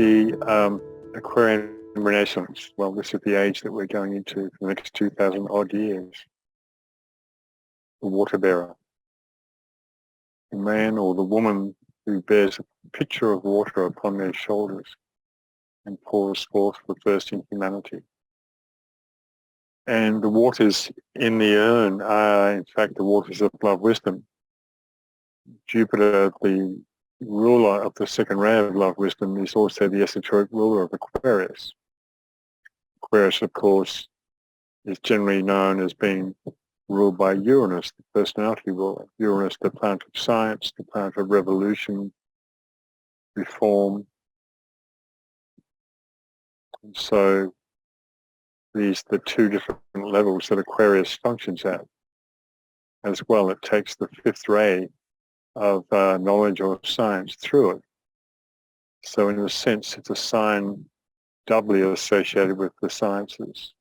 the Aquarian Renaissance. Well, this is the age that we're going into for the next 2,000 odd years. The water bearer. The man or the woman who bears a pitcher of water upon their shoulders and pours forth the thirsting humanity. And the waters in the urn are, in fact, the waters of love wisdom. Jupiter, the ruler of the second ray of love wisdom, is also the esoteric ruler of Aquarius. Aquarius, of course, is generally known as being ruled by Uranus, the personality ruler. Uranus, the planet of science, the planet of revolution, reform. And so these are the two different levels that Aquarius functions at. As well, it takes the fifth ray of knowledge or science through it. So in a sense, it's a sign doubly associated with the sciences,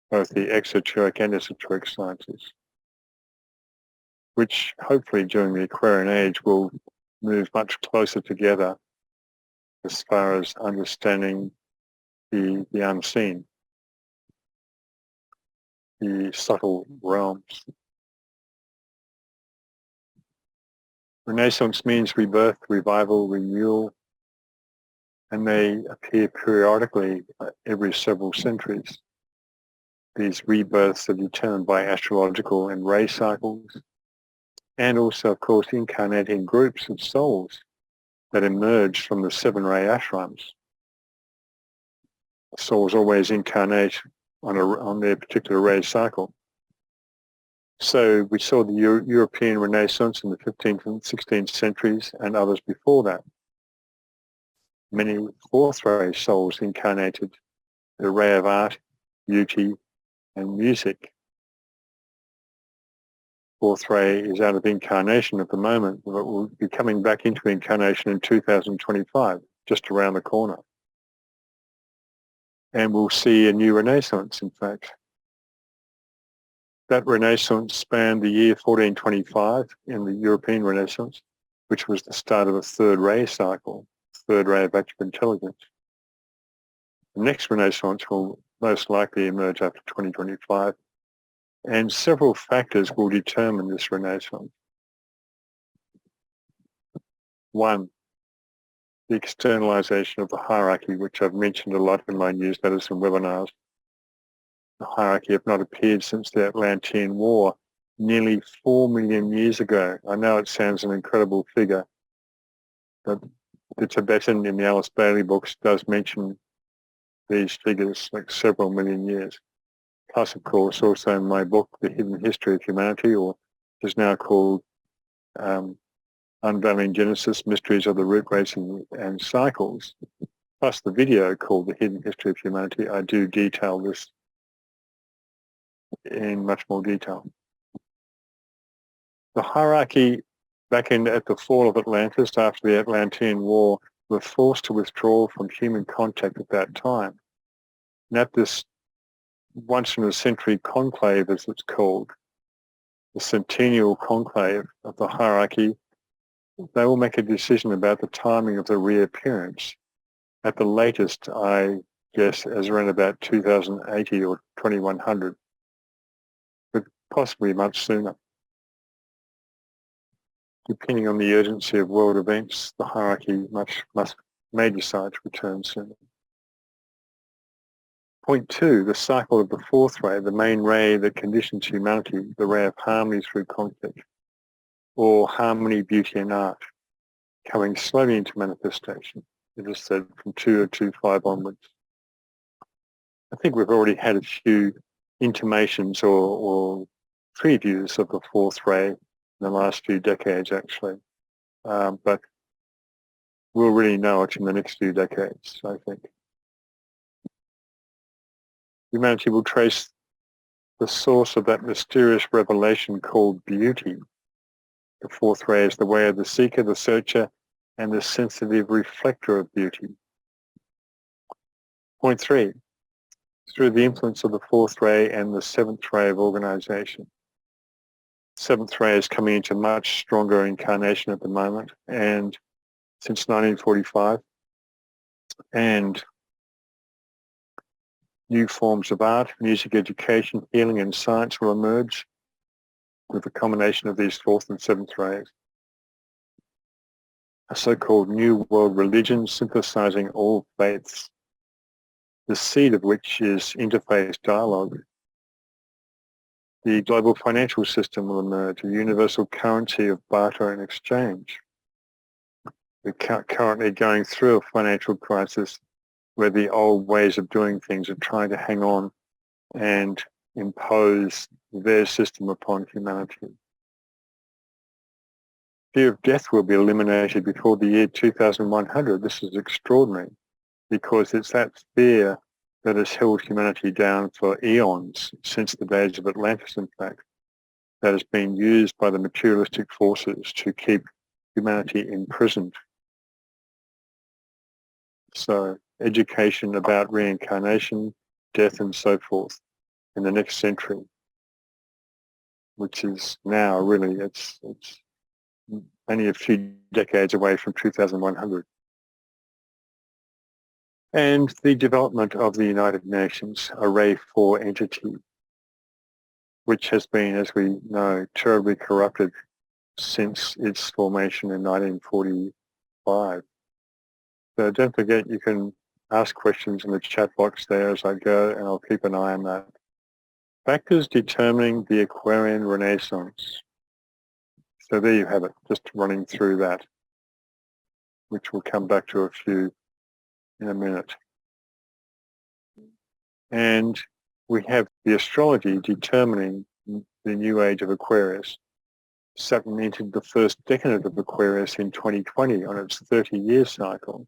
both the exoteric and esoteric sciences, which hopefully during the Aquarian age will move much closer together as far as understanding the unseen, the subtle realms. Renaissance means rebirth, revival, renewal, and they appear periodically every several centuries. These rebirths are determined by astrological and ray cycles, and also, of course, incarnating groups of souls that emerge from the seven-ray ashrams. Souls always incarnate on their particular ray cycle. So we saw the European Renaissance in the 15th and 16th centuries and others before that. Many fourth ray souls incarnated the ray of art, beauty, and music. Fourth ray is out of incarnation at the moment, but will be coming back into incarnation in 2025, just around the corner. And we'll see a new Renaissance, in fact. That Renaissance spanned the year 1425 in the European Renaissance, which was the start of the third ray cycle, third ray of active intelligence. The next Renaissance will most likely emerge after 2025, and several factors will determine this Renaissance. One, the externalization of the hierarchy, which I've mentioned a lot in my newsletters and webinars. The hierarchy have not appeared since the Atlantean War, nearly 4 million years ago. I know it sounds an incredible figure, but the Tibetan in the Alice Bailey books does mention these figures, like several million years. Plus, of course, also in my book, The Hidden History of Humanity, or is now called Unveiling Genesis, Mysteries of the Root Race and Cycles, plus the video called The Hidden History of Humanity, I do detail this in much more detail. The hierarchy back at the fall of Atlantis after the Atlantean War were forced to withdraw from human contact at that time. And at this once-in-a-century conclave, as it's called, the centennial conclave of the hierarchy, they will make a decision about the timing of the reappearance. At the latest, I guess, as around about 2080 or 2100. But possibly much sooner. Depending on the urgency of world events, the hierarchy may decide to return sooner. Point two, the cycle of the fourth ray, the main ray that conditions humanity, the ray of harmony through conflict, or harmony, beauty, and art, coming slowly into manifestation. It is said from 2025 onwards. I think we've already had a few intimations or previews of the fourth ray in the last few decades, actually. But we'll really know it in the next few decades, I think. Humanity will trace the source of that mysterious revelation called beauty. The fourth ray is the way of the seeker, the searcher, and the sensitive reflector of beauty. Point three, through the influence of the fourth ray and the seventh ray of organization. Seventh ray is coming into much stronger incarnation at the moment, and since 1945, And new forms of art, music, education, healing and science will emerge with a combination of these fourth and seventh rays. A so-called new world religion synthesizing all faiths, the seed of which is interfaith dialogue. The global financial system will emerge, a universal currency of barter and exchange. We're currently going through a financial crisis where the old ways of doing things are trying to hang on and impose their system upon humanity. Fear of death will be eliminated before the year 2100. This is extraordinary because it's that fear that has held humanity down for eons, since the days of Atlantis, in fact, that has been used by the materialistic forces to keep humanity imprisoned. So education about reincarnation, death and so forth in the next century, which is now really, it's only a few decades away from 2100. And the development of the United Nations, a Ray 4 entity, which has been, as we know, terribly corrupted since its formation in 1945. So don't forget, you can ask questions in the chat box there as I go, and I'll keep an eye on that. Factors determining the Aquarian Renaissance. So there you have it, just running through that, which we'll come back to a few in a minute. And we have the astrology determining the new age of Aquarius. Saturn entered the first decade of Aquarius in 2020 on its 30-year cycle.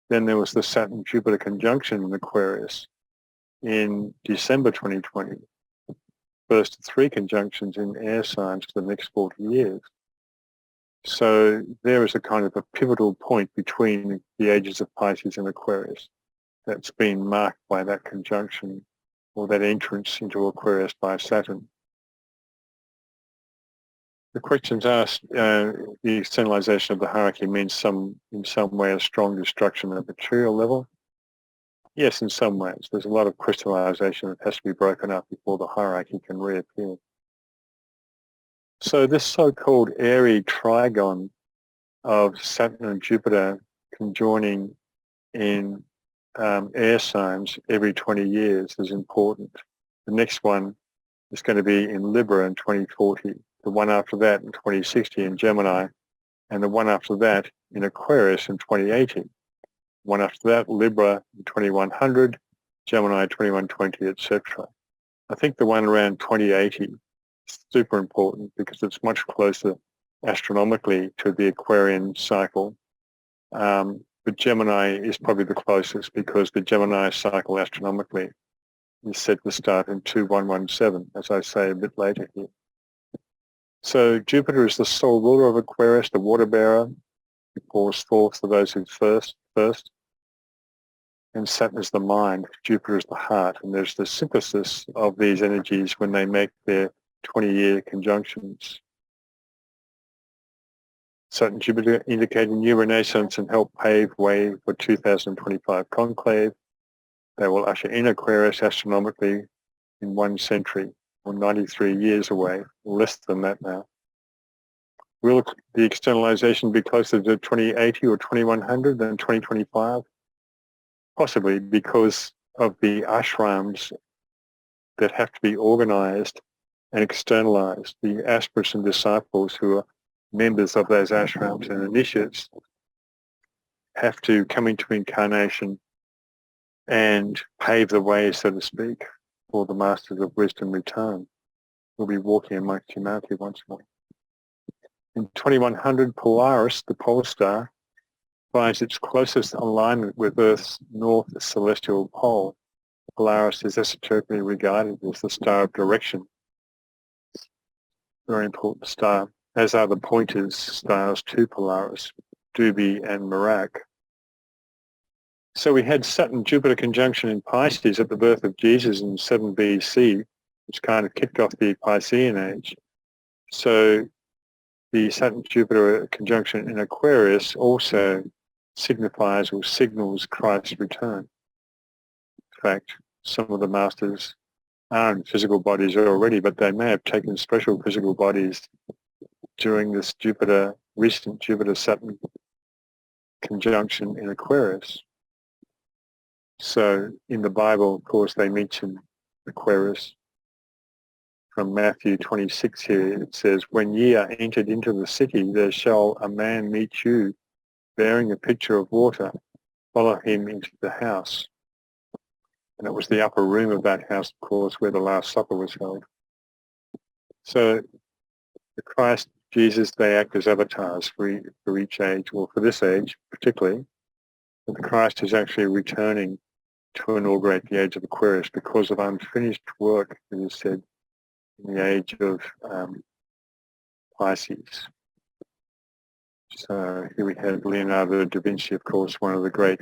Then there was the Saturn-Jupiter conjunction in Aquarius in December 2020. First 3 conjunctions in air signs for the next 40 years. So there is a kind of a pivotal point between the ages of Pisces and Aquarius that's been marked by that conjunction or that entrance into Aquarius by Saturn. The questions asked, the externalization of the hierarchy means in some way a strong destruction at a material level. Yes, in some ways. There's a lot of crystallization that has to be broken up before the hierarchy can reappear. So this so-called airy trigon of Saturn and Jupiter conjoining in air signs every 20 years is important. The next one is going to be in Libra in 2040, the one after that in 2060 in Gemini, and the one after that in Aquarius in 2080. One after that, Libra in 2100, Gemini 2120, etc. I think the one around 2080 is super important because it's much closer astronomically to the Aquarian cycle. But Gemini is probably the closest because the Gemini cycle astronomically is set to start in 2117, as I say a bit later here. So Jupiter is the sole ruler of Aquarius, the water bearer. He pours forth for those who thirst. And Saturn is the mind, Jupiter is the heart. And there's the synthesis of these energies when they make their 20-year conjunctions. Saturn Jupiter indicating new renaissance and help pave way for 2025 conclave. They will usher in Aquarius astronomically in 1 century, or 93 years away, less than that now. Will the externalization be closer to 2080 or 2100 than 2025? Possibly, because of the ashrams that have to be organized and externalized. The aspirants and disciples who are members of those ashrams and initiates have to come into incarnation and pave the way, so to speak, for the Masters of Wisdom return. We'll be walking amongst humanity once more. In 2100, Polaris, the pole star, finds its closest alignment with Earth's north celestial pole. Polaris is esoterically regarded as the star of direction. Very important star, as are the pointers stars to Polaris, Dubi and Merak. So we had Saturn-Jupiter conjunction in Pisces at the birth of Jesus in 7 BC, which kind of kicked off the Piscean age. So the Saturn-Jupiter conjunction in Aquarius also signifies or signals Christ's return. In fact, some of the masters are in physical bodies already, but they may have taken special physical bodies during this recent Jupiter-Saturn conjunction in Aquarius. So in the Bible, of course, they mention Aquarius. From Matthew 26 here, it says, "When ye are entered into the city, there shall a man meet you, bearing a pitcher of water. Follow him into the house." And it was the upper room of that house, of course, where the Last Supper was held. So the Christ, Jesus, they act as avatars for each age, or for this age particularly. But the Christ is actually returning to inaugurate the age of Aquarius because of unfinished work, as is said, in the age of Pisces. So here we have Leonardo da Vinci, of course, one of the great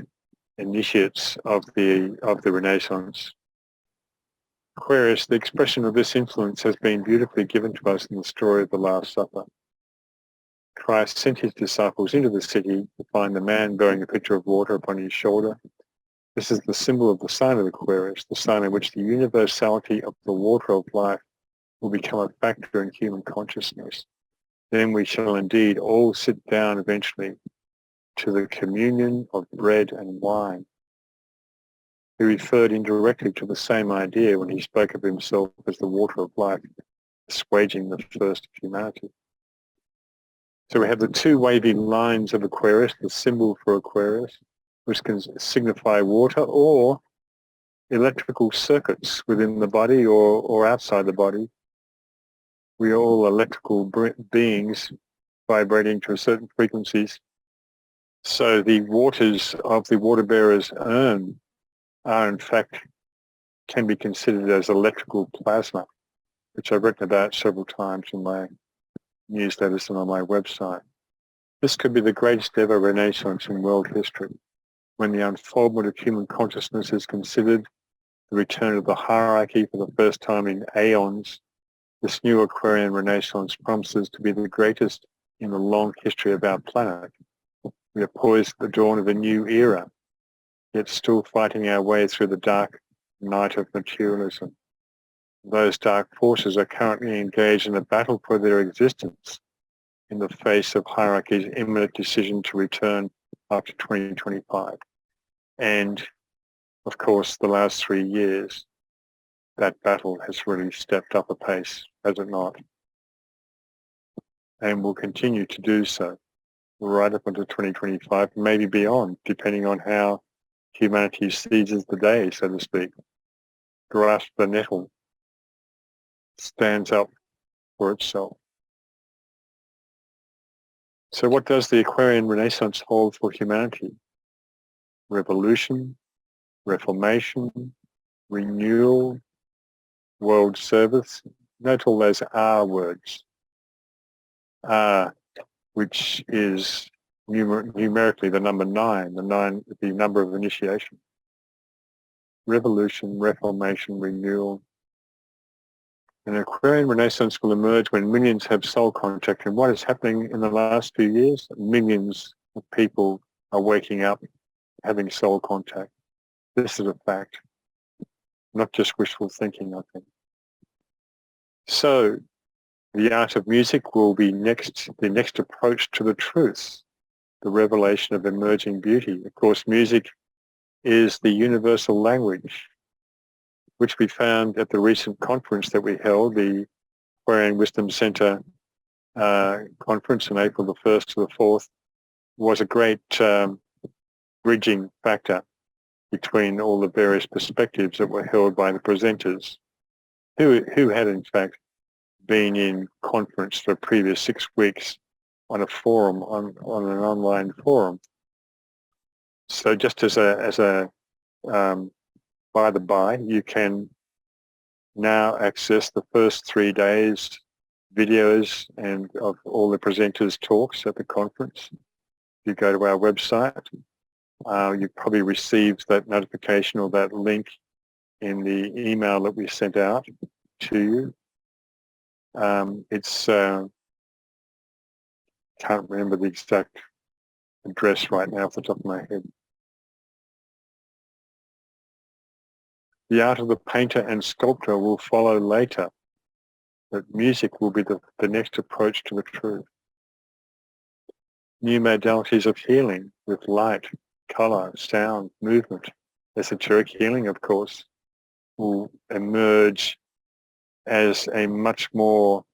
initiates of the Renaissance. Aquarius, the expression of this influence has been beautifully given to us in the story of the Last Supper. Christ sent his disciples into the city to find the man bearing a pitcher of water upon his shoulder. This is the symbol of the sign of Aquarius, the sign in which the universality of the water of life will become a factor in human consciousness. Then we shall indeed all sit down eventually to the communion of bread and wine. He referred indirectly to the same idea when he spoke of himself as the water of life, assuaging the thirst of humanity. So we have the two wavy lines of Aquarius, the symbol for Aquarius, which can signify water or electrical circuits within the body or outside the body. We are all electrical beings vibrating to certain frequencies. So the waters of the water bearer's urn are in fact can be considered as electrical plasma, which I've written about several times in my newsletters and on my website. This could be the greatest ever Renaissance in world history, when the unfoldment of human consciousness is considered, the return of the hierarchy for the first time in aeons. This new Aquarian Renaissance promises to be the greatest in the long history of our planet. We are poised at the dawn of a new era, yet still fighting our way through the dark night of materialism. Those dark forces are currently engaged in a battle for their existence in the face of hierarchy's imminent decision to return after 2025. And, of course, the last 3 years, that battle has really stepped up a pace, has it not? And will continue to do so right up until 2025, maybe beyond, depending on how humanity seizes the day, so to speak, grasps the nettle, stands up for itself. So what does the Aquarian Renaissance hold for humanity? Revolution, reformation, renewal, world service. Note all those R words. R, which is numerically the number 9, the number of initiation. Revolution, reformation, renewal. An Aquarian Renaissance will emerge when millions have soul contact. And what is happening in the last few years? Millions of people are waking up, having soul contact. This is a fact, not just wishful thinking, I think. So the art of music will be the next approach to the truth, the revelation of emerging beauty. Of course, music is the universal language, which we found at the recent conference that we held, the Aquarian Wisdom Center conference on April the 1st to the 4th, was a great bridging factor between all the various perspectives that were held by the presenters, who had in fact been in conference for the previous 6 weeks on a forum, on an online forum. So just as a by the by, you can now access the first 3 days videos and of all the presenters' talks at the conference. If you go to our website, you probably received that notification or that link in the email that we sent out to you. It's can't remember the exact address right now off the top of my head. The art of the painter and sculptor will follow later, but music will be the next approach to the truth. New modalities of healing with light, color, sound, movement, esoteric healing, of course, will emerge as a much more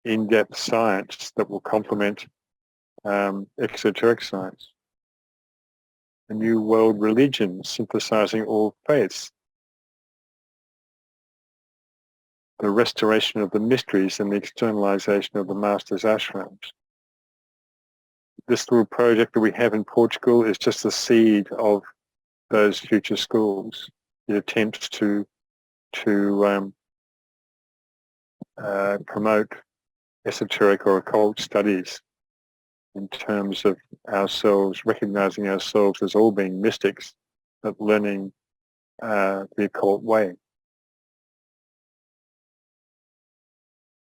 in-depth science that will complement exoteric science. A new world religion synthesizing all faiths. The restoration of the mysteries and the externalization of the master's ashrams. This little project that we have in Portugal is just the seed of those future schools. It attempts to promote esoteric or occult studies in terms of ourselves, recognizing ourselves as all being mystics, but learning the occult way.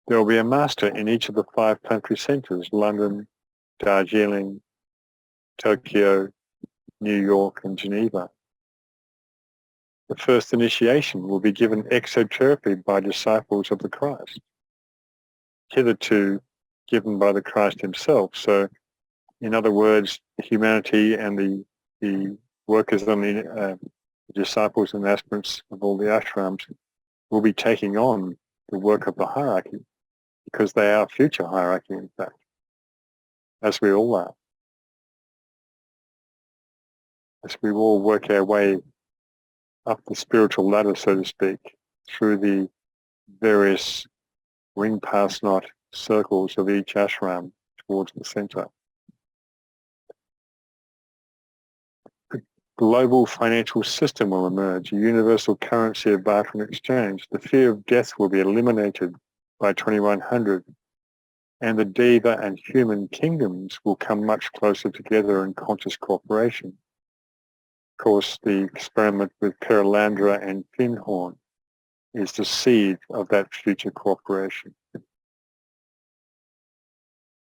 There will be a master in each of the 5 planetary centers: London, Darjeeling, Tokyo, New York, and Geneva. The first initiation will be given exotherapy by disciples of the Christ, hitherto given by the Christ himself. So, in other words, humanity and the workers on the disciples and aspirants of all the ashrams will be taking on the work of the hierarchy, because they are future hierarchy, in fact, as we all are. As we all work our way up the spiritual ladder, so to speak, through the various ring pass knot circles of each ashram towards the center. A global financial system will emerge, a universal currency of barter and exchange. The fear of death will be eliminated by 2100, and the Deva and human kingdoms will come much closer together in conscious cooperation. Of course, the experiment with Perelandra and Finhorn is the seed of that future cooperation.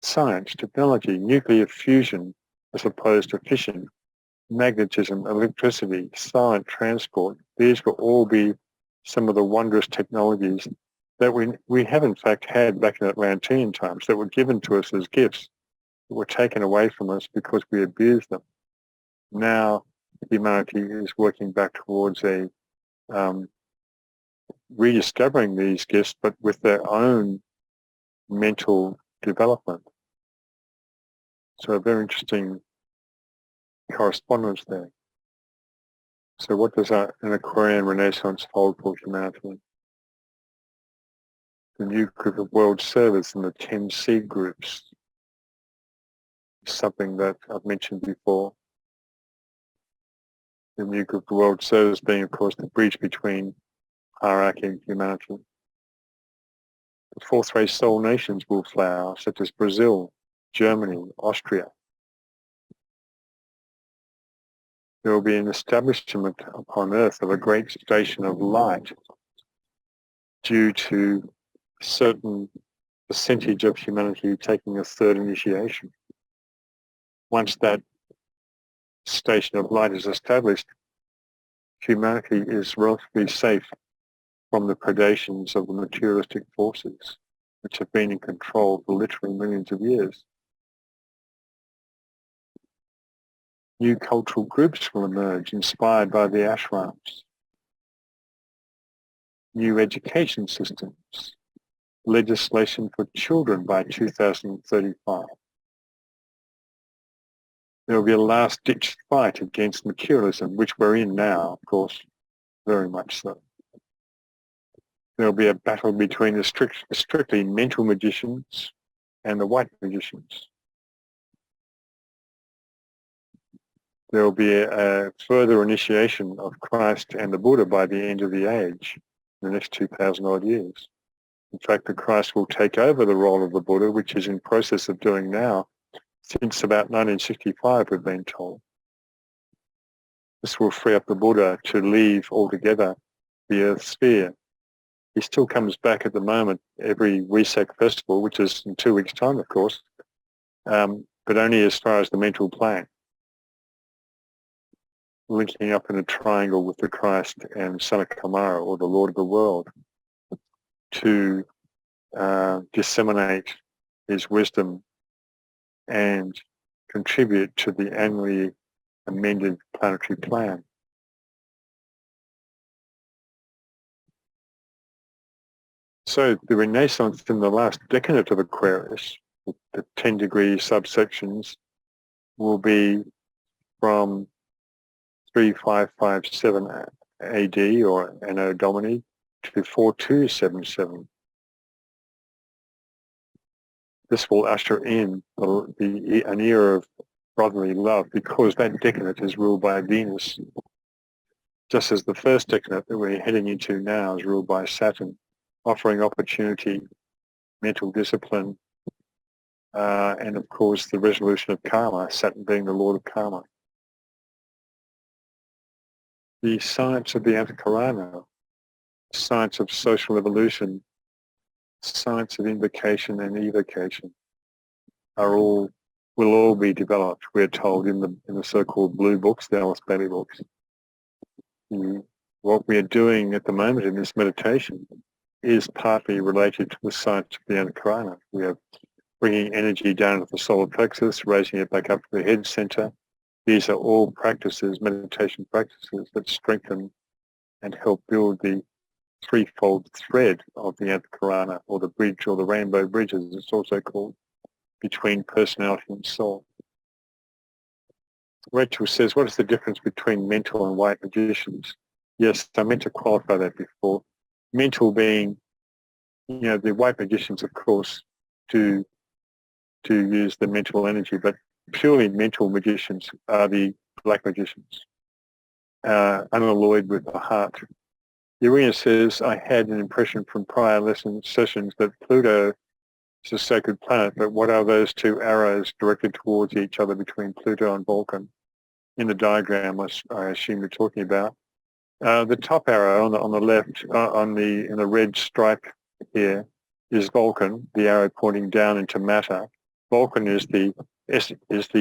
Science, technology, nuclear fusion as opposed to fission, magnetism, electricity, silent transport, these will all be some of the wondrous technologies that we have in fact had back in Atlantean times, that were given to us as gifts, that were taken away from us because we abused them. Now humanity is working back towards a rediscovering these gifts, but with their own mental development. So a very interesting correspondence there. So what does an Aquarian Renaissance hold for humanity? The new group of world servers and the 10 seed groups is something that I've mentioned before. The new group of world servers being, of course, the bridge between hierarchy and humanity. The fourth race soul nations will flower, such as Brazil, Germany, Austria. There will be an establishment upon earth of a great station of light due to a certain percentage of humanity taking a third initiation. Once that station of light is established, humanity is relatively safe from the predations of the materialistic forces, which have been in control for literally millions of years. New cultural groups will emerge, inspired by the ashrams. New education systems, legislation for children by 2035. There will be a last-ditch fight against materialism, which we're in now, of course, very much so. There will be a battle between the strictly mental magicians and the white magicians. There will be a further initiation of Christ and the Buddha by the end of the age, in the next 2,000 odd years. In fact, the Christ will take over the role of the Buddha, which is in process of doing now, since about 1965, we've been told. This will free up the Buddha to leave altogether the Earth sphere. He still comes back at the moment every Wesak festival, which is in 2 weeks' time, of course, but only as far as the mental plane. linking up in a triangle with the Christ and Son of Kamara, or the Lord of the world, to disseminate his wisdom and contribute to the annually amended planetary plan. So the Renaissance in the last decade of Aquarius, the 10-degree subsections, will be from 3557 AD or Anno Domini to 4277. This will usher in an era of brotherly love, because that decade is ruled by Venus, just as the first decade that we're heading into now is ruled by Saturn, offering opportunity, mental discipline, and of course the resolution of karma, Saturn being the Lord of karma. The science of the Antakarana, science of social evolution, science of invocation and evocation will all be developed, we're told, in the so-called blue books, the Alice Bailey books. What we are doing at the moment in this meditation is partly related to the science of the Antakarana. We are bringing energy down to the solar plexus, raising it back up to the head center. These are all practices, meditation practices, that strengthen and help build the threefold thread of the Antakarana, or the bridge, or the rainbow bridge as it's also called, between personality and soul. Rachel says, what is the difference between mental and white magicians? Yes, I meant to qualify that before. Mental being, the white magicians, of course, do use the mental energy, but purely mental magicians are the black magicians, unalloyed with the heart. Irina says, I had an impression from prior lesson sessions that Pluto is a sacred planet, but what are those two arrows directed towards each other between Pluto and Vulcan? In the diagram, I assume you're talking about. The top arrow on the left, in the red stripe here, is Vulcan, the arrow pointing down into matter. Vulcan is the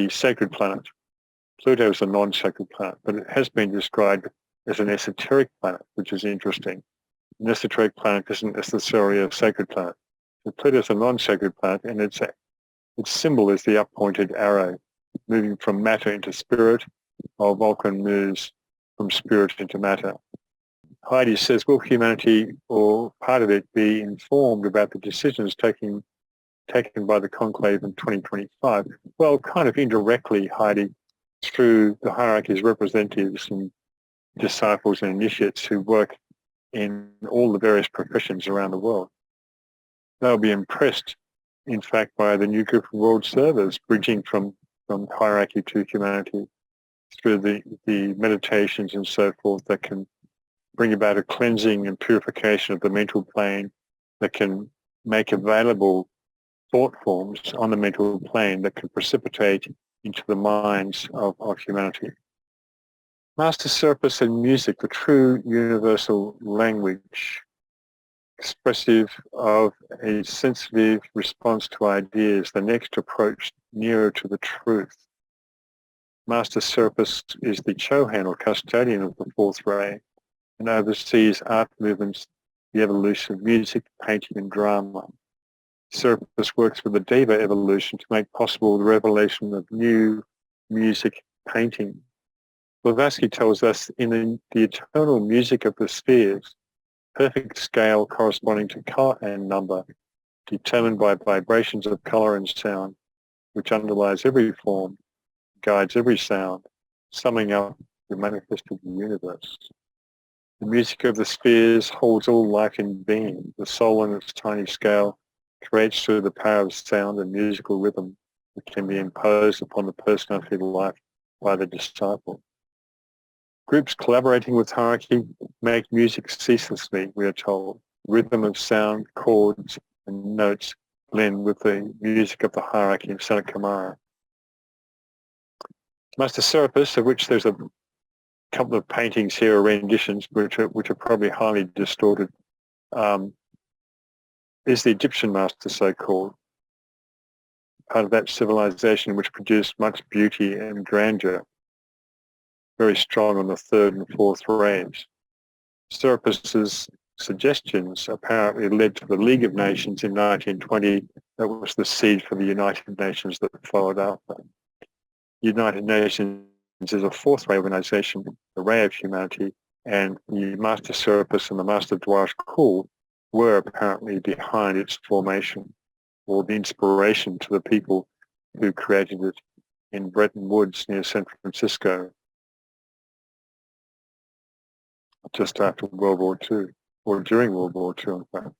sacred planet. Pluto is a non-sacred planet, but it has been described as an esoteric planet, which is interesting. An esoteric planet isn't necessarily a sacred planet. So Pluto is a non-sacred planet, and its symbol is the up-pointed arrow, moving from matter into spirit, while Vulcan moves from spirit into matter. Heidi says, will humanity, or part of it, be informed about the decisions taken by the conclave in 2025? Well, kind of indirectly, Heidi, through the hierarchy's representatives and disciples and initiates who work in all the various professions around the world. They'll be impressed, in fact, by the new group of world servers bridging from hierarchy to humanity through the meditations and so forth that can bring about a cleansing and purification of the mental plane, that can make available thought forms on the mental plane that can precipitate into the minds of humanity. Master Serapis and music, the true universal language, expressive of a sensitive response to ideas, the next approach nearer to the truth. Master Serapis is the Chohan, or custodian of the fourth ray, and oversees art movements, the evolution of music, painting and drama. Serapis works with the Deva evolution to make possible the revelation of new music painting. Blavatsky tells us in the eternal music of the spheres, perfect scale corresponding to color and number, determined by vibrations of color and sound, which underlies every form, guides every sound, summing up the manifested universe. The music of the spheres holds all life in being. The soul in its tiny scale creates through the power of sound and musical rhythm that can be imposed upon the personality of life by the disciple. Groups collaborating with hierarchy make music ceaselessly, we are told. Rhythm of sound, chords, and notes blend with the music of the hierarchy of Sanat Kumara. Master Serapis, of which there's a couple of paintings here, or renditions, which are probably highly distorted, is the Egyptian master, so-called, part of that civilization which produced much beauty and grandeur. very strong on the third and fourth rays. Serapis' suggestions apparently led to the League of Nations in 1920. That was the seed for the United Nations that followed after. United Nations is a fourth ray organization, the ray of humanity, and the Master Serapis and the Master Dwarf Kul were apparently behind its formation, or the inspiration to the people who created it in Bretton Woods near San Francisco just after World War II, or during World War II, in fact.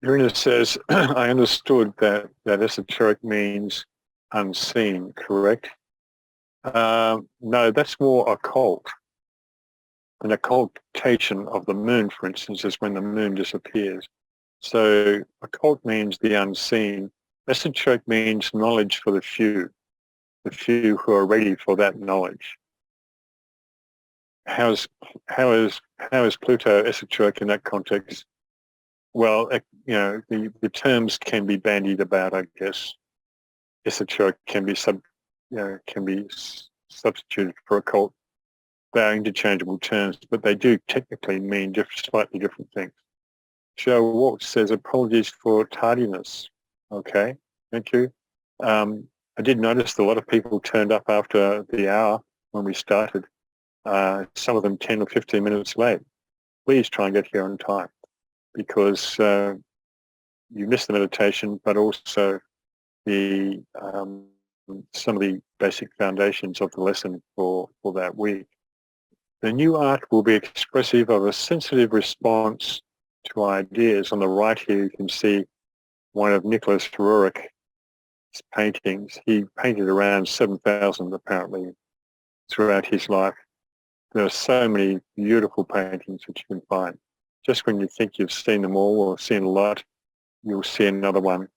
Irina says, I understood that esoteric means unseen, correct? No, that's more occult. An occultation of the moon, for instance, is when the moon disappears. So occult means the unseen. Esoteric means knowledge for the few who are ready for that knowledge. How is Pluto esoteric in that context? Well, the terms can be bandied about, I guess. Esoteric can be substituted for occult. They are interchangeable terms, but they do technically mean slightly different things. Joe Walsh says, apologies for tardiness. Okay, thank you. I did notice that a lot of people turned up after the hour when we started. Some of them 10 or 15 minutes late. Please try and get here on time, because you missed the meditation, but also the some of the basic foundations of the lesson for that week. The new art will be expressive of a sensitive response to ideas. On the right here, you can see one of Nicholas Rurich's paintings. He painted around 7,000 apparently throughout his life. There are so many beautiful paintings which you can find. Just when you think you've seen them all or seen a lot, you'll see another one.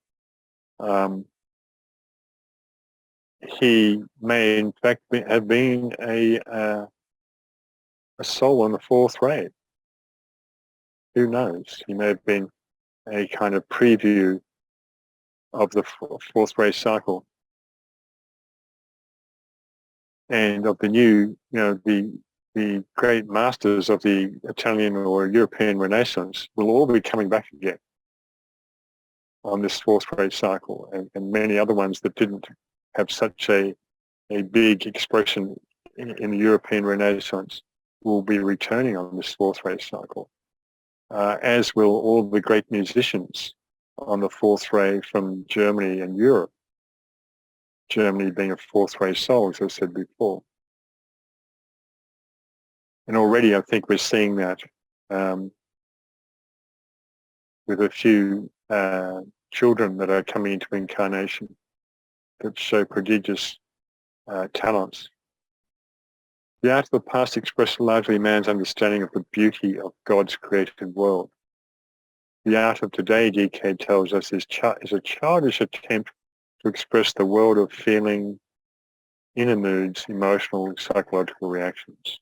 He may in fact have been a soul on the fourth ray. Who knows? He may have been a kind of preview of the fourth ray cycle and of the new, the great masters of the Italian or European Renaissance will all be coming back again on this fourth ray cycle, and many other ones that didn't have such a big expression in the European Renaissance will be returning on this fourth ray cycle, as will all the great musicians on the fourth ray from Germany and Europe. Germany being a fourth ray soul, as I said before. And already I think we're seeing that with a few children that are coming into incarnation that show prodigious talents. The art of the past expressed largely man's understanding of the beauty of God's created world. The art of today, DK tells us, is a childish attempt to express the world of feeling, inner moods, emotional, psychological reactions.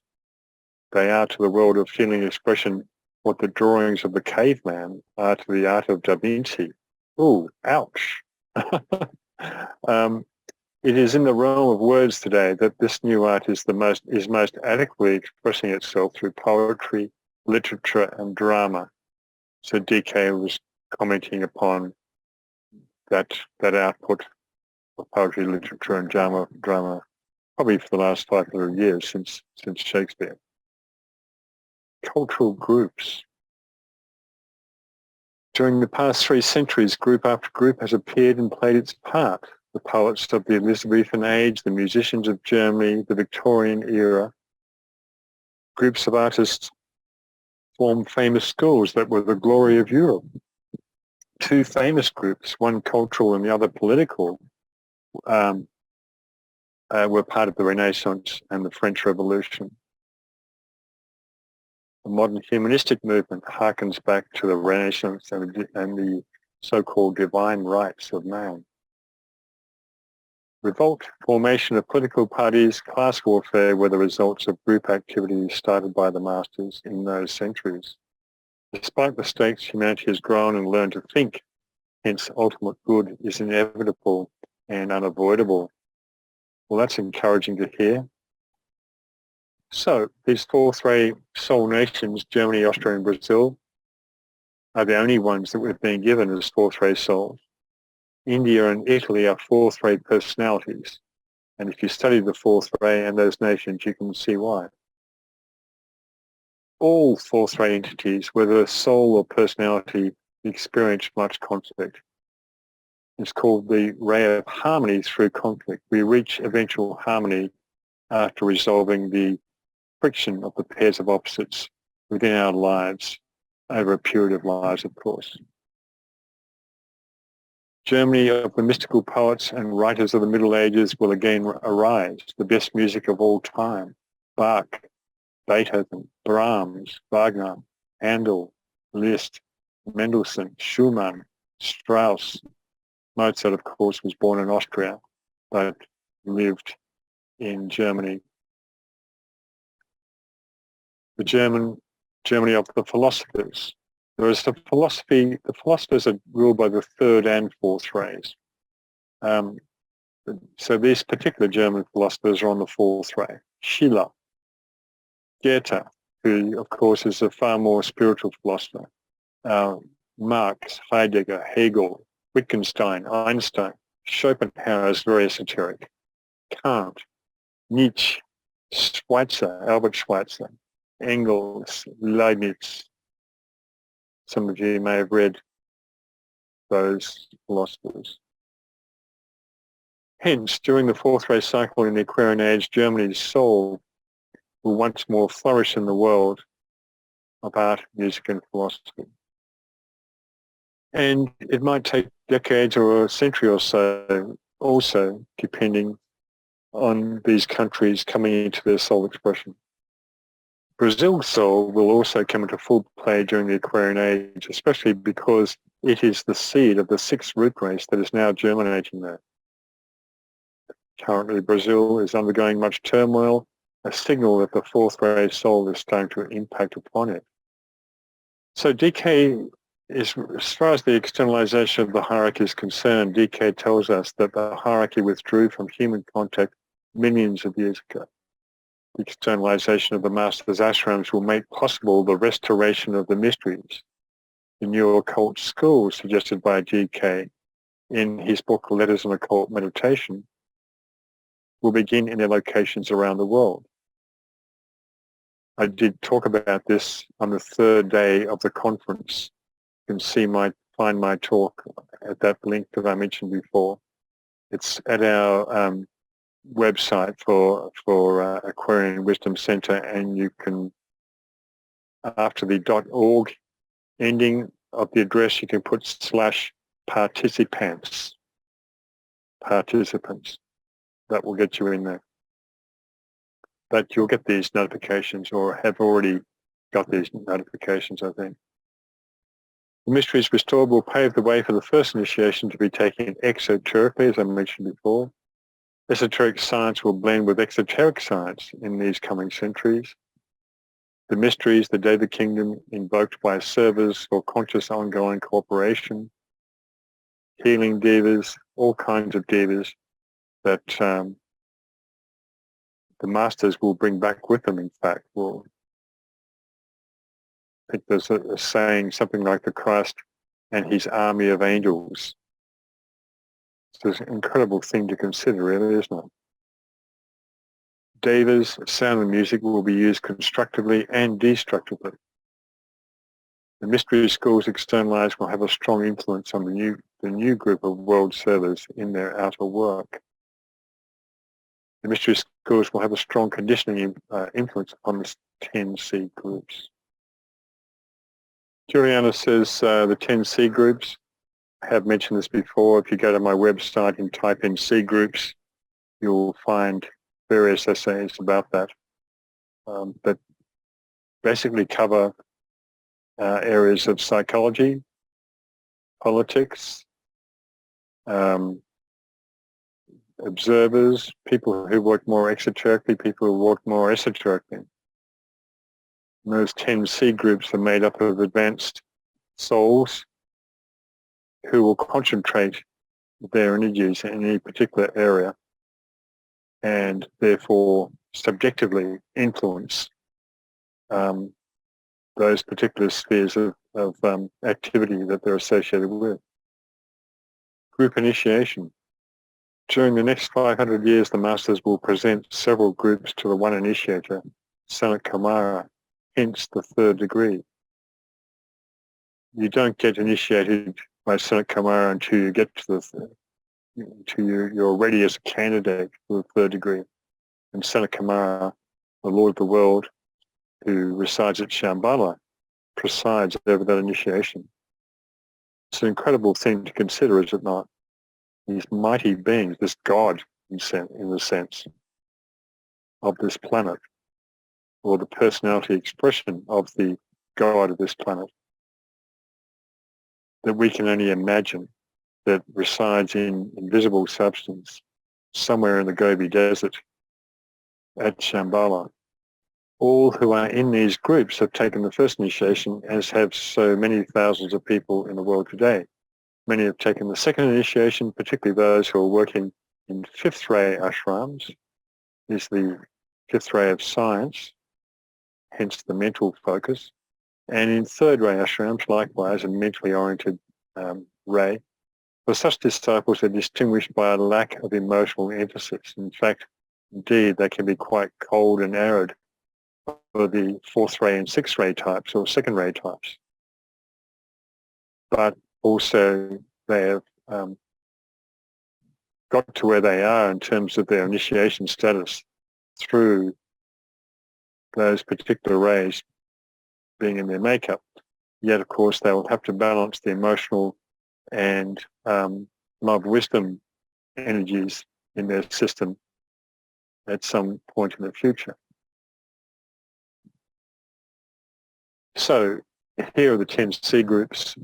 They are to the world of feeling expression what the drawings of the caveman are to the art of Da Vinci. Ooh, ouch. It is in the realm of words today that this new art is most adequately expressing itself through poetry, literature, and drama. So DK was commenting upon that output of poetry, literature, and drama probably for the last 500 years since Shakespeare. Cultural groups. During the past 3 centuries, group after group has appeared and played its part. The poets of the Elizabethan age, the musicians of Germany, the Victorian era. Groups of artists formed famous schools that were the glory of Europe. 2 famous groups, one cultural and the other political, were part of the Renaissance and the French Revolution. The modern humanistic movement harkens back to the Renaissance and the so-called divine rights of man. Revolt, formation of political parties, class warfare were the results of group activities started by the masters in those centuries. Despite mistakes, humanity has grown and learned to think, hence ultimate good is inevitable and unavoidable. Well, that's encouraging to hear. So these fourth ray soul nations, Germany, Austria and Brazil, are the only ones that we've been given as fourth ray souls. India and Italy are fourth ray personalities. And if you study the fourth ray and those nations, you can see why. All fourth ray entities, whether soul or personality, experience much conflict. It's called the ray of harmony through conflict. We reach eventual harmony after resolving the friction of the pairs of opposites within our lives over a period of lives, of course. Germany of the mystical poets and writers of the Middle Ages will again arise, the best music of all time. Bach, Beethoven, Brahms, Wagner, Handel, Liszt, Mendelssohn, Schumann, Strauss. Mozart, of course, was born in Austria, but lived in Germany. The Germany of the philosophers. There is the philosophers are ruled by the third and fourth rays. So these particular German philosophers are on the fourth ray. Schiller, Goethe, who of course is a far more spiritual philosopher. Marx, Heidegger, Hegel, Wittgenstein, Einstein, Schopenhauer is very esoteric. Kant, Nietzsche, Schweitzer, Albert Schweitzer, Engels, Leibniz. Some of you may have read those philosophers. Hence, during the fourth ray cycle in the Aquarian age, Germany's soul will once more flourish in the world of art, music and philosophy. And it might take decades or a century or so, also depending on these countries coming into their soul expression. Brazil's soul will also come into full play during the Aquarian age, especially because it is the seed of the sixth root race that is now germinating there. Currently, Brazil is undergoing much turmoil, a signal that the fourth ray soul is starting to impact upon it. So DK is, as far as the externalization of the hierarchy is concerned, DK tells us that the hierarchy withdrew from human contact millions of years ago. The externalization of the Masters' ashrams will make possible the restoration of the mysteries. The new occult schools suggested by DK in his book Letters on Occult Meditation will begin in their locations around the world. I did talk about this on the third day of the conference. You can find my talk at that link that I mentioned before. It's at our website for Aquarian Wisdom Center, and you can, after the .org ending of the address, you can put /participants. That will get you in there. But you'll get these notifications, or have already got these notifications, I think. The Mysteries Restored will pave the way for the first initiation to be taken exoterically, as I mentioned before. Esoteric science will blend with exoteric science in these coming centuries. The mysteries, the David Kingdom invoked by servers for conscious ongoing cooperation, healing devas, all kinds of devas that the masters will bring back with them, in fact. I think there's a saying, something like the Christ and his army of angels. It's an incredible thing to consider, really, isn't it? Devas, sound and music will be used constructively and destructively. The mystery schools externalized will have a strong influence on the new group of world servers in their outer work. The mystery schools will have a strong conditioning influence on the 10C groups. Juliana says the 10C groups, I have mentioned this before. If you go to my website and type in C groups, you'll find various essays about that that basically cover areas of psychology, politics, observers, people who work more exoterically, people who work more esoterically. And those 10C groups are made up of advanced souls who will concentrate their energies in any particular area and therefore subjectively influence those particular spheres of activity that they're associated with. Group initiation. During the next 500 years, the Masters will present several groups to the one initiator, Sanat Kumara, hence the third degree. You don't get initiated by Sanat Kumara until you get to you're ready as a candidate for the third degree. And Sanat Kumara, the Lord of the world, who resides at Shambhala, presides over that initiation. It's an incredible thing to consider, is it not? These mighty beings, this God, in the sense of this planet, or the personality expression of the God of this planet, that we can only imagine, that resides in invisible substance somewhere in the Gobi Desert at Shambhala. All who are in these groups have taken the first initiation, as have so many thousands of people in the world today. Many have taken the second initiation, particularly those who are working in fifth ray ashrams. This is the fifth ray of science, hence the mental focus. And in third ray ashrams, likewise, a mentally oriented ray. For such disciples are distinguished by a lack of emotional emphasis. In fact, indeed, they can be quite cold and arid for the fourth ray and sixth ray types, or second ray types. But also they have got to where they are in terms of their initiation status through those particular rays being in their makeup. Yet, of course, they will have to balance the emotional and love wisdom energies in their system at some point in the future. So here are the 10 C groups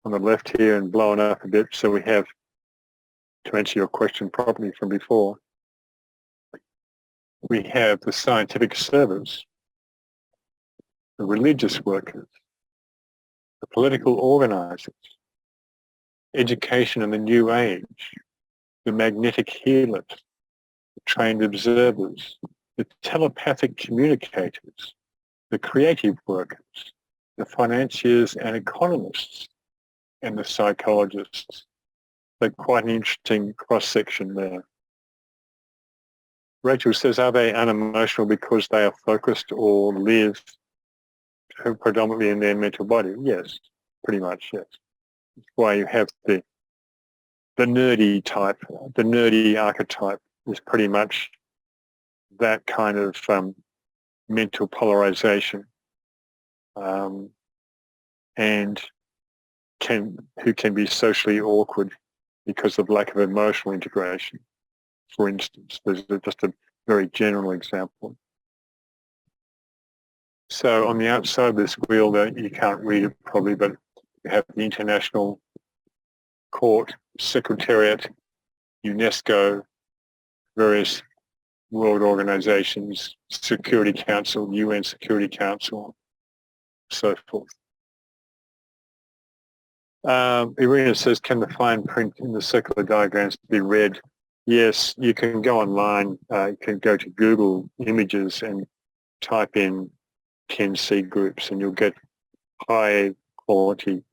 on the left here, and blown up a bit. So we have, to answer your question properly from before, we have the scientific servants, the religious workers, the political organizers, education and the new age, the magnetic healers, the trained observers, the telepathic communicators, the creative workers, the financiers and economists, and the psychologists. So quite an interesting cross-section there. Rachel says, are they unemotional because they are focused or live predominantly in their mental body? Yes, pretty much, yes. That's why you have the nerdy type, the nerdy archetype is pretty much that kind of mental polarization, and who can be socially awkward because of lack of emotional integration. For instance, there's just a very general example. So on the outside of this wheel, you can't read it probably, but you have the International Court, Secretariat, UNESCO, various world organizations, Security Council, UN Security Council, so forth. Irina says, can the fine print in the circular diagrams be read? Yes, you can go online, you can go to Google Images and type in 10C groups, and you'll get high quality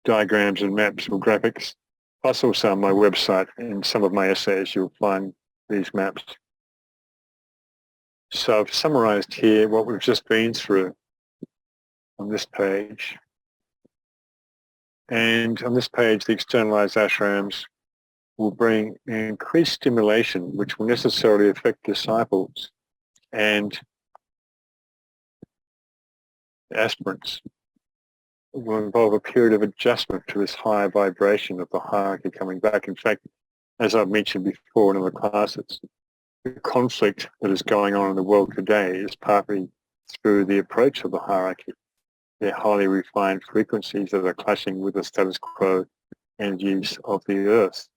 diagrams and maps or graphics. Plus also on my website, in some of my essays, you'll find these maps. So I've summarized here what we've just been through on this page. And on this page, the externalized ashrams will bring increased stimulation, which will necessarily affect disciples and aspirants. It will involve a period of adjustment to this higher vibration of the hierarchy coming back. In fact, as I've mentioned before in other classes, the conflict that is going on in the world today is partly through the approach of the hierarchy. They're highly refined frequencies that are clashing with the status quo energies of the earth.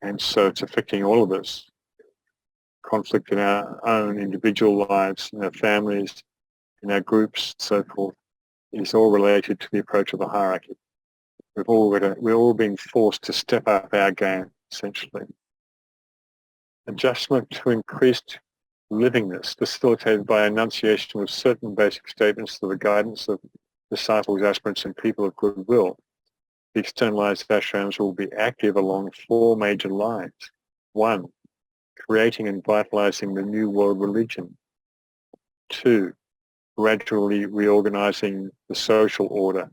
And so it's affecting all of us. Conflict in our own individual lives, in our families, in our groups, so forth, is all related to the approach of the hierarchy. We're all being forced to step up our game, essentially. Adjustment to increased livingness, facilitated by enunciation of certain basic statements for the guidance of disciples, aspirants, and people of goodwill. The externalized ashrams will be active along 4 major lines. 1, creating and vitalizing the New World religion. 2, gradually reorganizing the social order,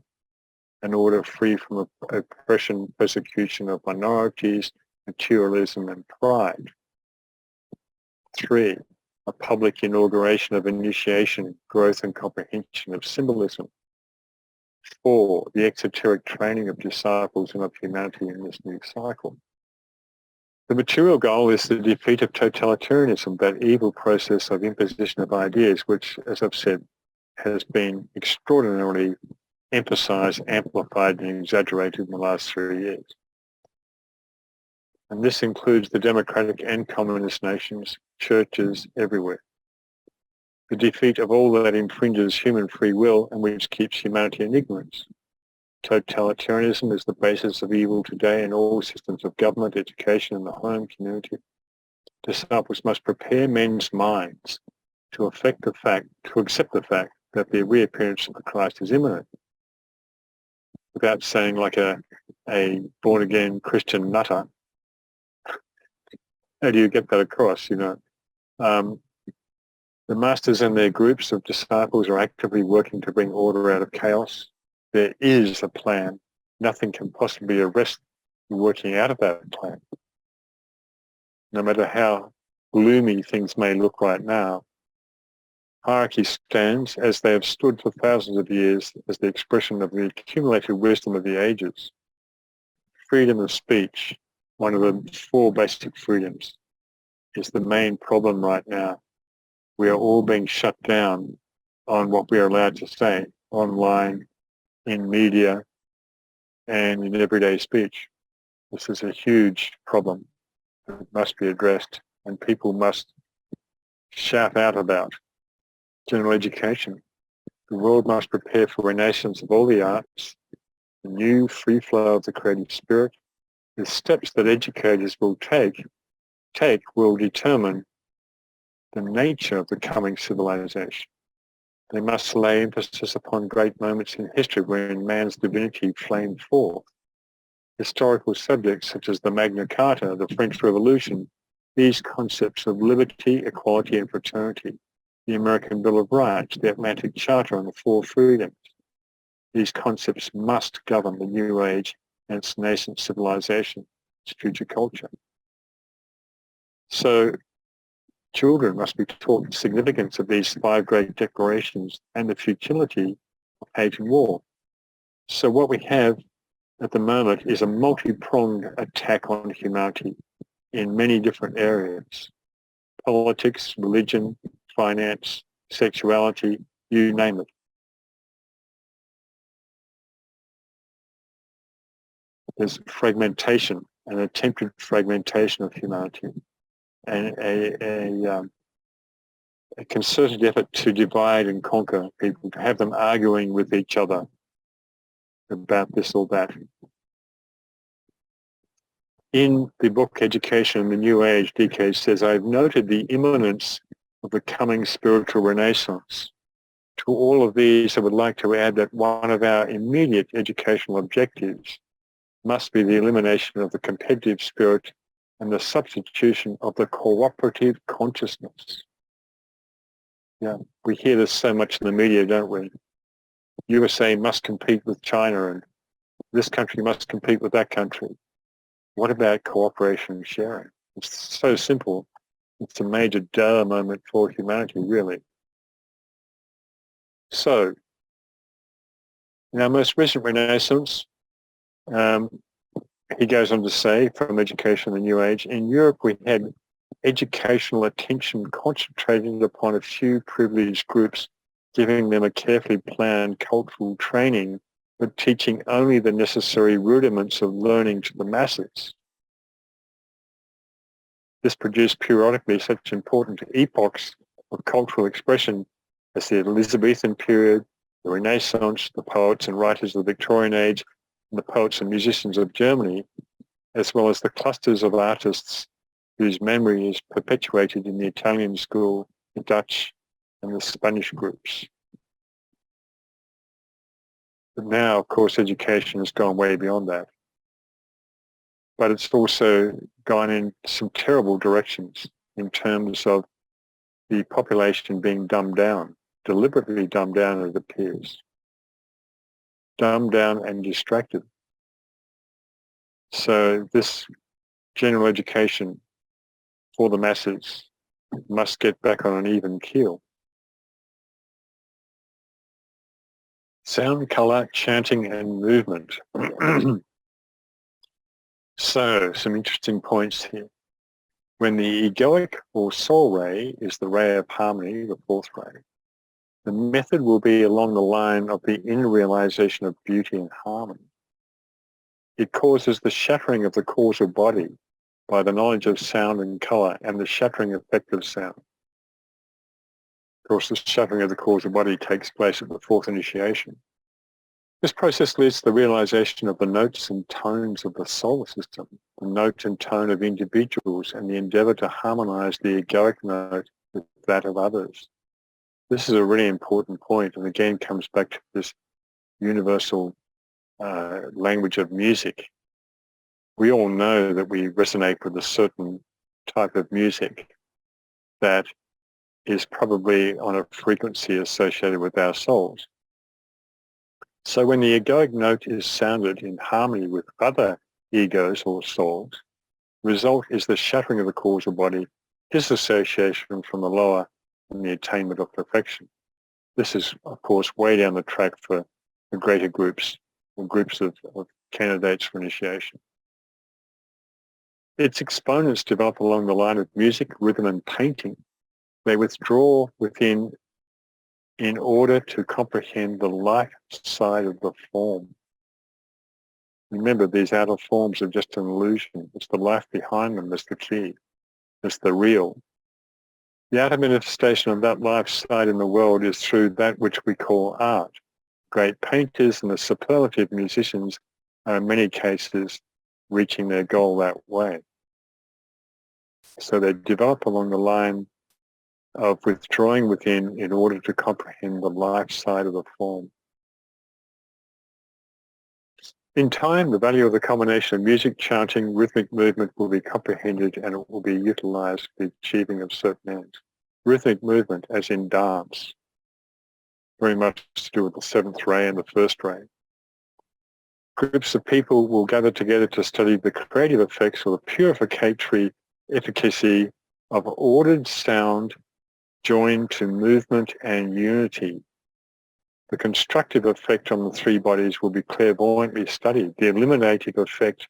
an order free from oppression, persecution of minorities, materialism, and pride. 3, a public inauguration of initiation, growth, and comprehension of symbolism. 4, the exoteric training of disciples and of humanity in this new cycle. The material goal is the defeat of totalitarianism, that evil process of imposition of ideas, which, as I've said, has been extraordinarily emphasized, amplified, and exaggerated in the last 3 years. And this includes the democratic and communist nations, churches everywhere. The defeat of all that infringes human free will and which keeps humanity in ignorance. Totalitarianism is the basis of evil today in all systems of government, education, and the home community. Disciples must prepare men's minds to accept the fact that the reappearance of the Christ is imminent, without saying like a born-again Christian nutter. How do you get that across, The masters and their groups of disciples are actively working to bring order out of chaos. There is a plan. Nothing can possibly arrest the working out of that plan. No matter how gloomy things may look right now, hierarchy stands, as they have stood for thousands of years, as the expression of the accumulated wisdom of the ages. Freedom of speech, one of the 4 basic freedoms, is the main problem right now. We are all being shut down on what we are allowed to say online, in media, and in everyday speech. This is a huge problem that must be addressed, and people must shout out about. General education. The world must prepare for renaissance of all the arts, the new free flow of the creative spirit. The steps that educators will take will determine the nature of the coming civilization. They must lay emphasis upon great moments in history wherein man's divinity flamed forth. Historical subjects such as the Magna Carta, the French Revolution, these concepts of liberty, equality, and fraternity, the American Bill of Rights, the Atlantic Charter, and the 4 freedoms. These concepts must govern the new age and its nascent civilization, its future culture. So children must be taught the significance of these 5 great declarations and the futility of hate and war. So what we have at the moment is a multi-pronged attack on humanity in many different areas. Politics, religion, finance, sexuality, you name it. There's fragmentation, an attempted fragmentation of humanity, and a concerted effort to divide and conquer people, to have them arguing with each other about this or that. In the book Education in the New Age, DK says, I've noted the imminence of the coming spiritual renaissance. To all of these, I would like to add that one of our immediate educational objectives must be the elimination of the competitive spirit and the substitution of the cooperative consciousness. Yeah, we hear this so much in the media, don't we? USA must compete with China, and this country must compete with that country. What about cooperation and sharing? It's so simple. It's a major duh moment for humanity, really. So, in our most recent Renaissance, he goes on to say, from Education in the New Age, in Europe we had educational attention concentrated upon a few privileged groups, giving them a carefully planned cultural training, but teaching only the necessary rudiments of learning to the masses. This produced periodically such important epochs of cultural expression as the Elizabethan period, the Renaissance, the poets and writers of the Victorian Age, and the poets and musicians of Germany, as well as the clusters of artists whose memory is perpetuated in the Italian school, the Dutch, and the Spanish groups. But now, of course, education has gone way beyond that. But it's also gone in some terrible directions in terms of the population being dumbed down, deliberately dumbed down, it appears. Dumbed down and distracted. So this general education for the masses must get back on an even keel. Sound, color, chanting, and movement. So, some interesting points here. When the egoic or soul ray is the ray of harmony, the fourth ray, the method will be along the line of the inner realization of beauty and harmony. It causes the shattering of the causal body by the knowledge of sound and color and the shattering effect of sound. Of course, the shattering of the causal body takes place at the fourth initiation. This process leads to the realization of the notes and tones of the solar system, the note and tone of individuals, and the endeavor to harmonize the egoic note with that of others. This is a really important point, and again comes back to this universal language of music. We all know that we resonate with a certain type of music that is probably on a frequency associated with our souls. So when the egoic note is sounded in harmony with other egos or souls, the result is the shattering of the causal body, disassociation from the lower, and the attainment of perfection. This is, of course, way down the track for the greater groups or groups of candidates for initiation. Its exponents develop along the line of music, rhythm, and painting. They withdraw within in order to comprehend the life side of the form. Remember, these outer forms are just an illusion. It's the life behind them that's the key. It's the real. The outer manifestation of that life side in the world is through that which we call art. Great painters and the superlative musicians are in many cases reaching their goal that way. So they develop along the line of withdrawing within in order to comprehend the life side of the form. In time, the value of the combination of music, chanting, rhythmic movement will be comprehended, and it will be utilized for the achieving of certain ends. Rhythmic movement, as in dance, very much to do with the seventh ray and the first ray. Groups of people will gather together to study the creative effects or the purificatory efficacy of ordered sound joined to movement and unity. The constructive effect on the three bodies will be clairvoyantly studied. The eliminative effect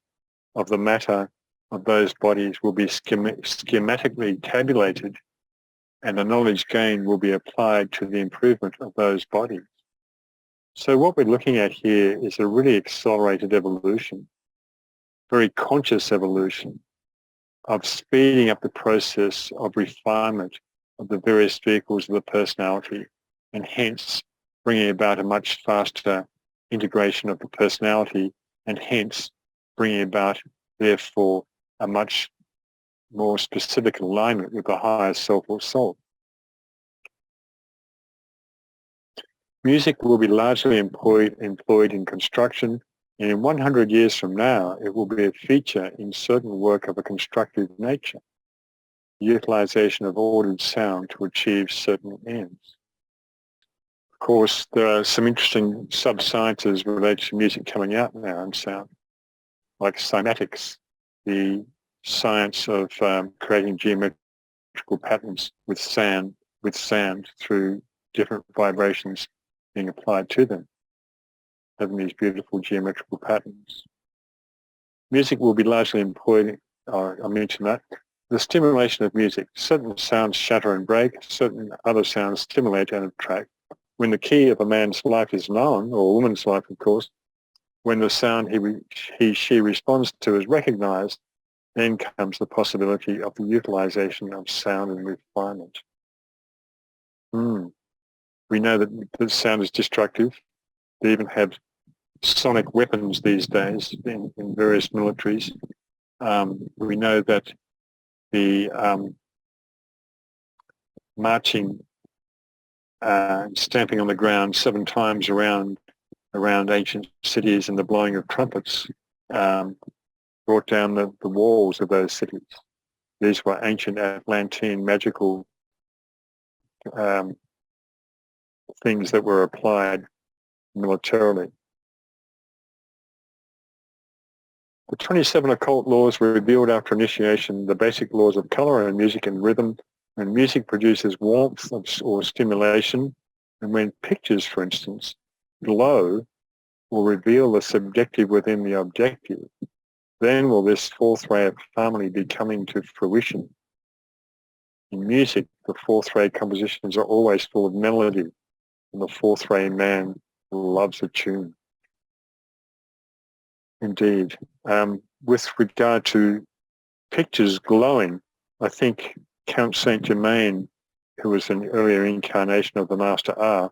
of the matter of those bodies will be schematically tabulated, and the knowledge gained will be applied to the improvement of those bodies. So what we're looking at here is a really accelerated evolution, very conscious evolution of speeding up the process of refinement of the various vehicles of the personality, and hence bringing about a much faster integration of the personality, and hence bringing about, therefore, a much more specific alignment with the higher self or soul. Music will be largely employed in construction, and in 100 years from now, it will be a feature in certain work of a constructive nature, the utilization of ordered sound to achieve certain ends. Of course, there are some interesting sub-sciences related to music coming out now in sound, like cymatics, the science of creating geometrical patterns with sand through different vibrations being applied to them, having these beautiful geometrical patterns. Music will be largely employed, I mentioned that, the stimulation of music. Certain sounds shatter and break, certain other sounds stimulate and attract. When the key of a man's life is known, or a woman's life, of course, when the sound she responds to is recognized, then comes the possibility of the utilization of sound and refinement. We know that sound is destructive. They even have sonic weapons these days in various militaries. We know that the marching and stamping on the ground 7 times around ancient cities, and the blowing of trumpets brought down the walls of those cities. These were ancient Atlantean magical things that were applied militarily. The 27 occult laws were revealed after initiation, the basic laws of color and music and rhythm. When music produces warmth or stimulation, and when pictures, for instance, glow or reveal the subjective within the objective, then will this fourth ray of harmony be coming to fruition. In music, the fourth ray compositions are always full of melody, and the fourth ray man loves a tune. Indeed. With regard to pictures glowing, I think Count Saint Germain, who was an earlier incarnation of the Master R,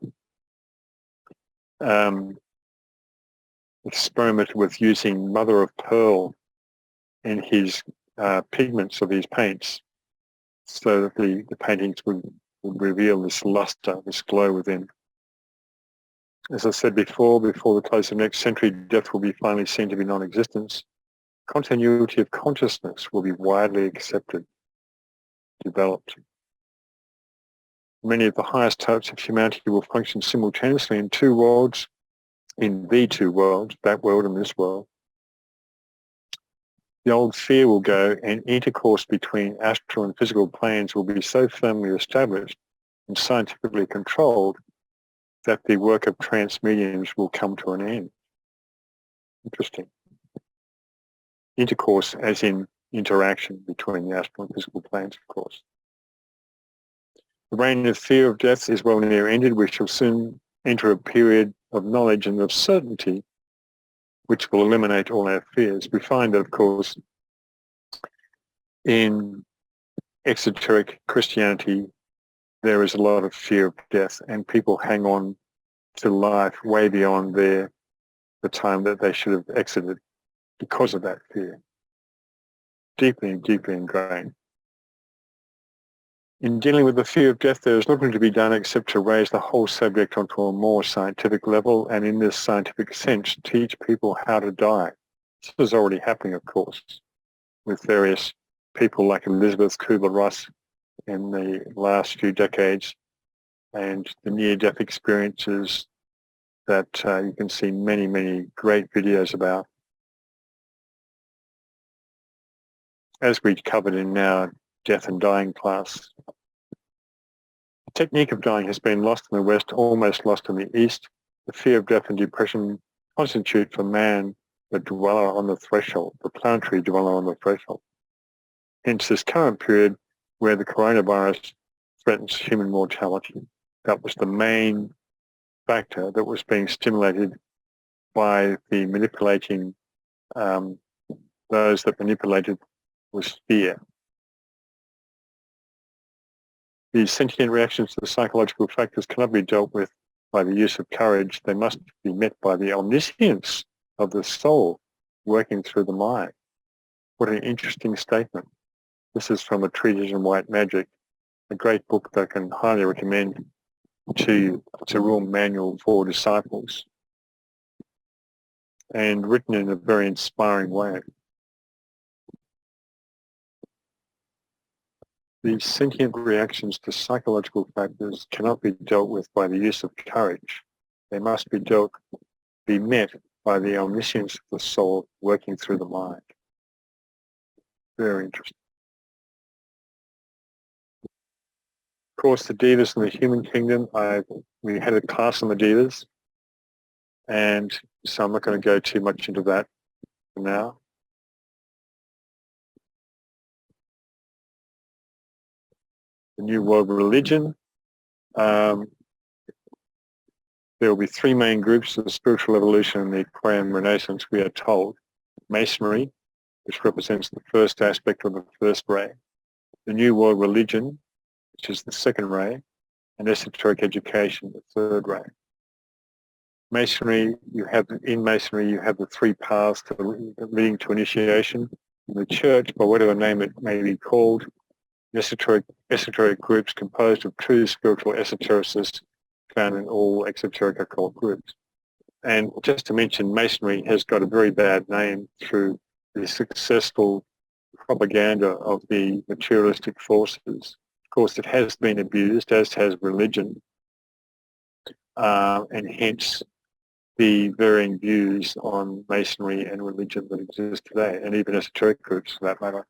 experimented with using mother of pearl in his pigments of his paints, so that the paintings would reveal this luster, this glow within. As I said before the close of next century, death will be finally seen to be non-existence. Continuity of consciousness will be widely accepted, developed. Many of the highest types of humanity will function simultaneously in 2 worlds, in the 2 worlds, that world and this world. The old fear will go, and intercourse between astral and physical planes will be so firmly established and scientifically controlled that the work of trance mediums will come to an end. Interesting. Intercourse as in interaction between the astral and physical planes, of course. The reign of fear of death is well near ended. We shall soon enter a period of knowledge and of certainty which will eliminate all our fears. We find that, of course, in exoteric Christianity, there is a lot of fear of death, and people hang on to life way beyond the time that they should have exited because of that fear. Deeply and deeply ingrained. In dealing with the fear of death, there is nothing to be done except to raise the whole subject onto a more scientific level, and in this scientific sense, teach people how to die. This is already happening, of course, with various people like Elizabeth Kubler-Ross in the last few decades, and the near-death experiences that you can see many, many great videos about. As we covered in our death and dying class. The technique of dying has been lost in the West, almost lost in the East. The fear of death and depression constitute for man the dweller on the threshold, the planetary dweller on the threshold. Hence this current period where the coronavirus threatens human mortality. That was the main factor that was being stimulated by the manipulating, those that manipulated was fear. These sentient reactions to the psychological factors cannot be dealt with by the use of courage. They must be met by the omniscience of the soul working through the mind. What an interesting statement. This is from a treatise on white magic, a great book that I can highly recommend to you. It's a real manual for disciples and written in a very inspiring way. These sentient reactions to psychological factors cannot be dealt with by the use of courage. They must be met by the omniscience of the soul working through the mind. Very interesting. Of course, the Devas in the human kingdom, we had a class on the Devas, and so I'm not going to go too much into that for now. The New World Religion. There will be 3 main groups of the spiritual evolution and the Aquarian Renaissance, we are told. Masonry, which represents the first aspect of the first ray. The New World Religion, which is the second ray, and esoteric education, the third ray. Masonry, in Masonry you have the 3 paths leading to initiation. The church, by whatever name it may be called, esoteric groups composed of true spiritual esotericists found in all exoteric occult groups. And just to mention, Masonry has got a very bad name through the successful propaganda of the materialistic forces. Of course, it has been abused, as has religion, and hence the varying views on Masonry and religion that exist today, and even esoteric groups for that matter.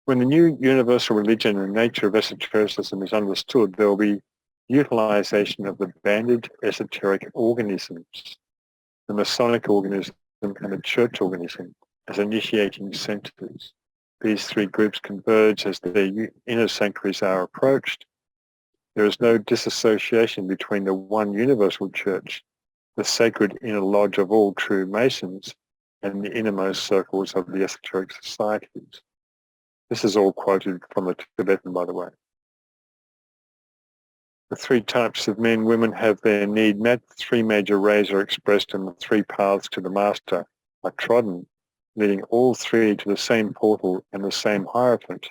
When the new universal religion and nature of esotericism is understood, there will be utilization of the banded esoteric organisms, the Masonic organism and the church organism, as initiating centers. These three groups converge as their inner sanctuaries are approached. There is no disassociation between the one universal church, the sacred inner lodge of all true Masons, and the innermost circles of the esoteric societies. This is all quoted from the Tibetan, by the way. The three types of men, women have their need met. Three major rays are expressed, and the three paths to the master are trodden, leading all three to the same portal and the same hierophant.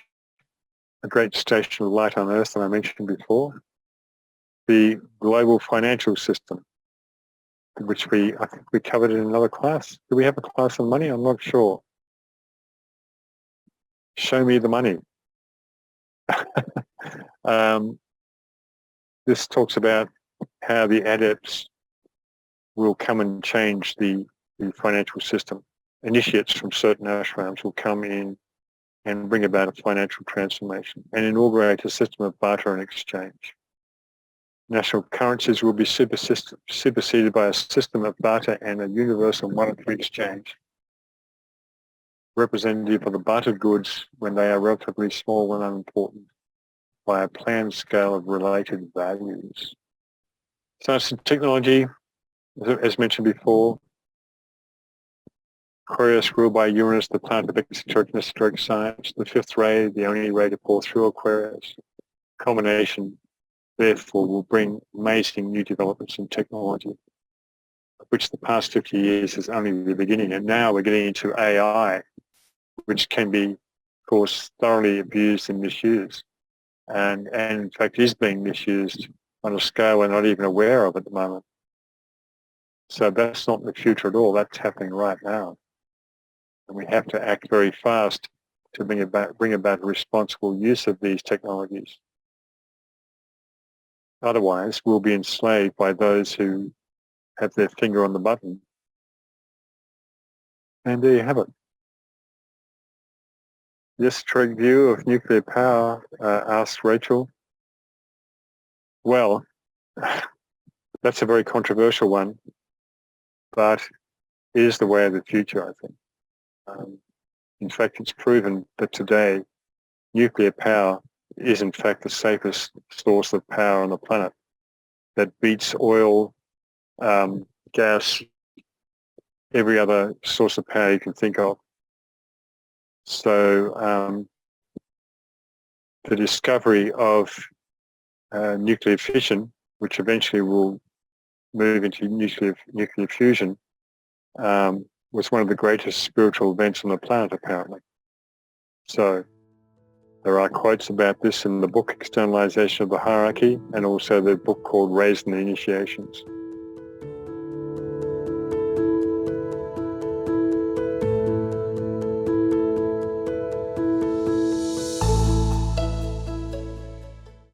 A great station of light on earth that I mentioned before. The global financial system, which I think we covered in another class. Do we have a class on money? I'm not sure. Show me the money. This talks about how the adepts will come and change the financial system. Initiates from certain ashrams will come in and bring about a financial transformation and inaugurate a system of barter and exchange. National currencies will be superseded by a system of barter and a universal monetary exchange, representative of the bartered goods when they are relatively small and unimportant, by a planned scale of related values. Science and technology, as mentioned before, Aquarius ruled by Uranus, the planet of exoteric and esoteric science, the fifth ray, the only ray to pour through Aquarius. Combination, therefore, will bring amazing new developments in technology, which the past 50 years is only the beginning. And now we're getting into AI, which can be, of course, thoroughly abused and misused. And in fact is being misused on a scale we're not even aware of at the moment. So that's not the future at all. That's happening right now. And we have to act very fast to bring about responsible use of these technologies. Otherwise, we'll be enslaved by those who have their finger on the button. And there you have it. The esoteric view of nuclear power, asked Rachel. Well, that's a very controversial one, but it is the way of the future, I think. In fact, it's proven that today nuclear power is in fact the safest source of power on the planet, that beats oil, gas, every other source of power you can think of. So the discovery of nuclear fission, which eventually will move into nuclear fusion, was one of the greatest spiritual events on the planet, apparently. So there are quotes about this in the book Externalization of the Hierarchy, and also the book called Raising the Initiations.